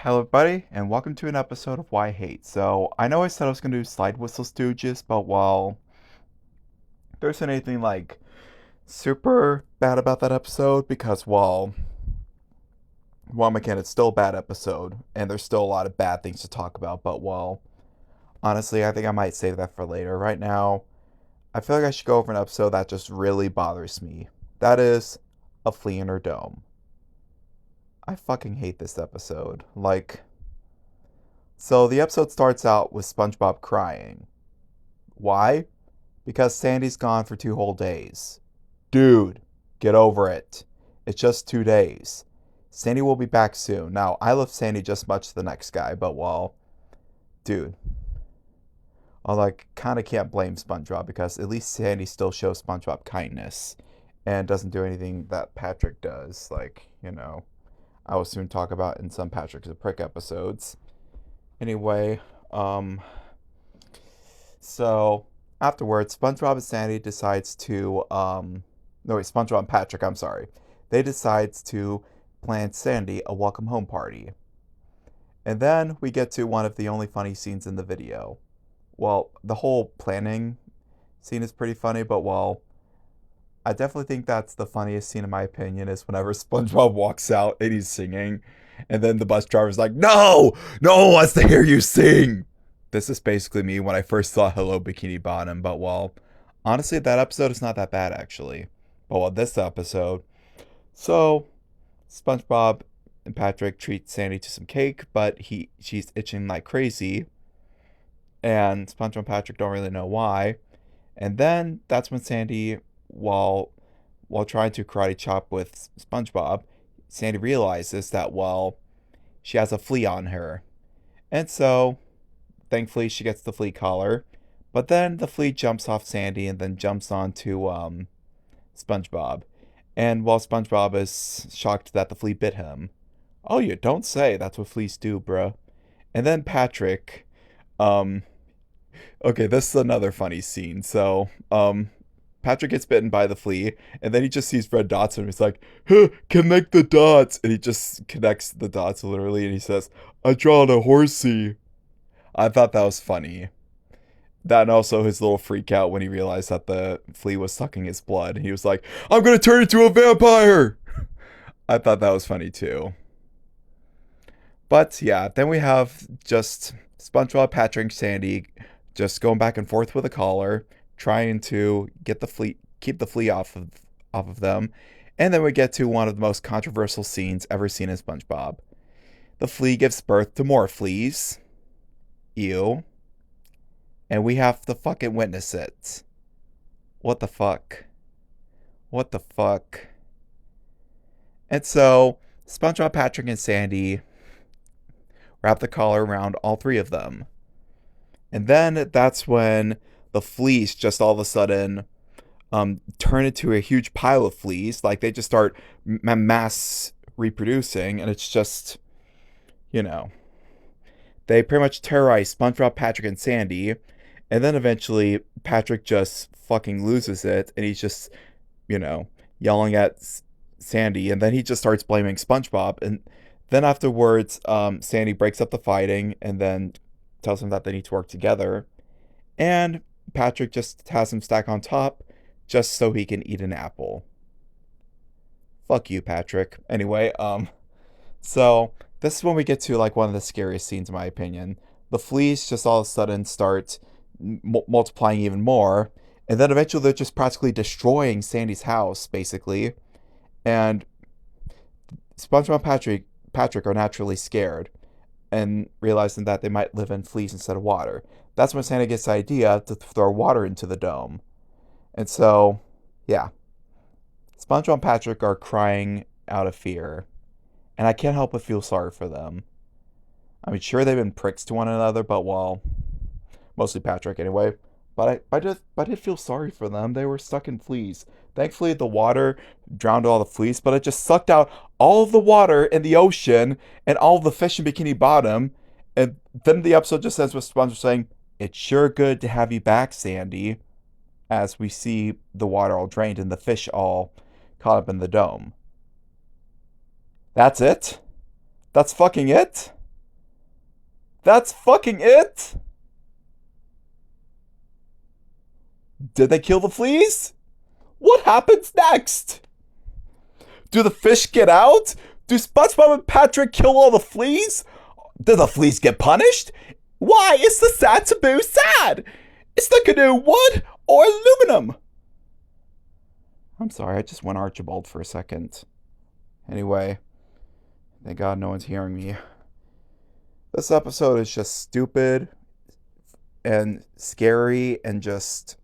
Hello everybody, and welcome to an episode of Why I Hate. So, I know I said I was going to do Slide Whistle Stooges, but well, there isn't anything like super bad about that episode because, well, again, it's still a bad episode, and there's still a lot of bad things to talk about, but well, honestly, I think I might save that for later. Right now, I feel like I should go over an episode that just really bothers me. That is A Flea in Her Dome. I fucking hate this episode. So the episode starts out with SpongeBob crying. Why? Because Sandy's gone for 2 whole days. Dude, get over it. It's just 2 days. Sandy will be back soon. Now, I love Sandy just as much as the next guy, but well, dude. Kind of can't blame SpongeBob because at least Sandy still shows SpongeBob kindness and doesn't do anything that Patrick does. I will soon talk about in some Patrick's a Prick episodes. Anyway, so afterwards, SpongeBob and Sandy decides to, no wait, SpongeBob and Patrick, I'm sorry. They decides to plan Sandy a welcome home party. And then we get to one of the only funny scenes in the video. Well, the whole planning scene is pretty funny, but well, I definitely think that's the funniest scene in my opinion is whenever SpongeBob walks out and he's singing, and then the bus driver's like, "No, no one wants to hear you sing." This is basically me when I first saw Hello Bikini Bottom, but well, honestly, that episode is not that bad actually. But well, this episode, so SpongeBob and Patrick treat Sandy to some cake, but she's itching like crazy, and SpongeBob and Patrick don't really know why. And then that's when Sandy, while trying to karate chop with SpongeBob, Sandy realizes that she has a flea on her. And so, thankfully she gets the flea collar, but then the flea jumps off Sandy and then jumps onto SpongeBob. And while SpongeBob is shocked that the flea bit him. Oh, you don't say. That's what fleas do, bruh. And then Patrick, okay, this is another funny scene. So, Patrick gets bitten by the flea, and then he just sees red dots, and he's like, huh, "Connect the dots," and he just connects the dots literally, and he says, "I drawn a horsey." I thought that was funny. That and also his little freak out when he realized that the flea was sucking his blood. He was like, "I'm gonna turn into a vampire." I thought that was funny too. But yeah, then we have just SpongeBob, Patrick, and Sandy just going back and forth with a collar, trying to get the flea, keep the flea off of them. And then we get to one of the most controversial scenes ever seen in SpongeBob. The flea gives birth to more fleas. Ew. And we have to fucking witness it. What the fuck? What the fuck? And so, SpongeBob, Patrick, and Sandy wrap the collar around all three of them. And then that's when the fleas just all of a sudden turn into a huge pile of fleas. Like they just start mass reproducing, and it's just, they pretty much terrorize SpongeBob, Patrick, and Sandy. And then eventually Patrick just fucking loses it, and he's just, yelling at Sandy, and then he just starts blaming SpongeBob. And then afterwards, Sandy breaks up the fighting and then tells him that they need to work together. And Patrick just has him stack on top just so he can eat an apple. Fuck you, Patrick. Anyway, so this is when we get to one of the scariest scenes in my opinion. The fleas just all of a sudden start multiplying even more, and then eventually they're just practically destroying Sandy's house, basically. And SpongeBob and Patrick are naturally scared and realizing that they might live in fleas instead of water. That's when Sandy gets the idea to throw water into the dome. And so, yeah. SpongeBob and Patrick are crying out of fear. And I can't help but feel sorry for them. I mean, sure, they've been pricks to one another, but mostly Patrick anyway. But I did feel sorry for them. They were stuck in fleas. Thankfully, the water drowned all the fleas, but it just sucked out all of the water in the ocean and all of the fish in Bikini Bottom. And then the episode just ends with SpongeBob saying, "It's sure good to have you back, Sandy," as we see the water all drained and the fish all caught up in the dome. That's it? That's fucking it? That's fucking it? Did they kill the fleas? What happens next? Do the fish get out? Do SpongeBob and Patrick kill all the fleas? Do the fleas get punished? Why is the sad taboo sad? Is the canoe wood or aluminum? I'm sorry, I just went Archibald for a second. Anyway, thank God no one's hearing me. This episode is just stupid and scary and just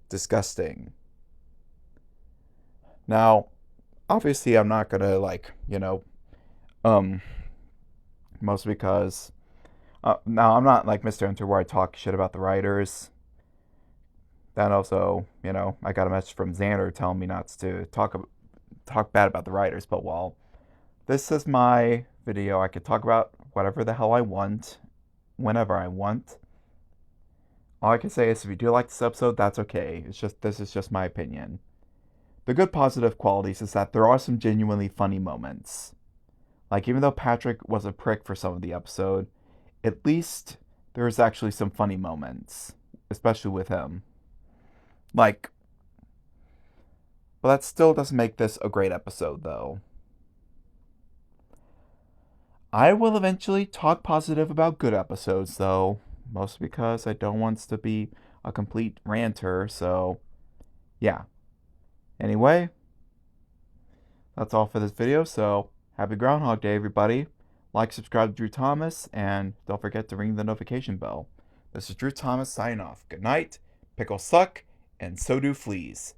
disgusting. Now, obviously I'm not gonna um mostly because now I'm not like Mr. Enter where I talk shit about the writers. Then also, I got a message from Xander telling me not to talk bad about the writers, but well, this is my video. I could talk about whatever the hell I want, whenever I want. All I can say is if you do like this episode, that's okay. This is just my opinion. The good positive qualities is that there are some genuinely funny moments. Like, even though Patrick was a prick for some of the episode, at least there's actually some funny moments, especially with him. Like, but that still doesn't make this a great episode, though. I will eventually talk positive about good episodes, though, mostly because I don't want to be a complete ranter, so yeah. Anyway, that's all for this video, so happy Groundhog Day, everybody. Like, subscribe to Drew Thomas, and don't forget to ring the notification bell. This is Drew Thomas signing off. Good night, pickles suck, and so do fleas.